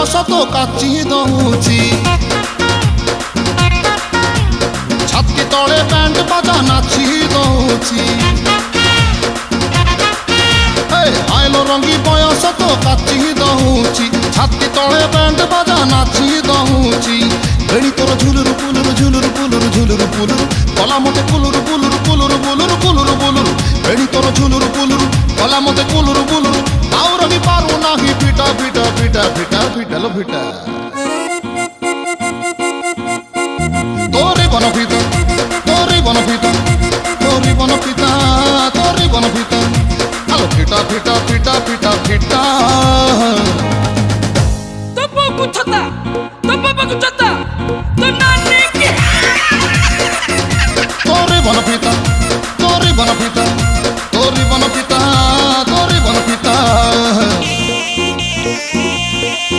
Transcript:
ବୟସ ତ କାଚି ଦଉଛି ଛାତି ତଳେ ବ୍ୟାଣ୍ଡ ବାଜା ନାଚି ଦଉଛି ଆଇଲୋ ରଙ୍ଗୀ ବୟସ ତ କାଚି ଦଉଛି ଛାତି ତଳେ ବ୍ୟାଣ୍ଡ ବାଜା ନାଚି ଦଉଛି ବେଣୀ ତୋର ଝୁଲୁରୁ ପୁଲୁରୁ ଝୁଲୁରୁ ପୁଲୁରୁ ଝୁଲୁରୁ ପୁଲୁରୁ କଲା ମତେ କୁଲୁରୁ କୁଲୁରୁ କୁଲୁରୁ ବୁଲୁରୁ କୁଲୁରୁ ବୁଲୁରୁ ବେଣୀ ତୋର ଝୁଲୁରୁ ପୁଲୁରୁ କଲା ମତେ କୁଲୁରୁ ବୁଲୁରୁ ଆଉ ରହି ପାରୁ ନାହିଁ ଫିଟା ଫିଟା ଫିଟା ଫିଟା ଫିଟାଲ ଫିଟା ତୋରି ବନ ଫିତା ତୋରି ବନ ଫିତା ତୋରି ବନ ଫିତା ତୋରି ବନ ଫିତା আলো ফিটা ফিটা ফিটা ফিটা ফিটা তো বাবু ছতা তো বাবু ছতা তো নানি কি তোরে বন ফিতা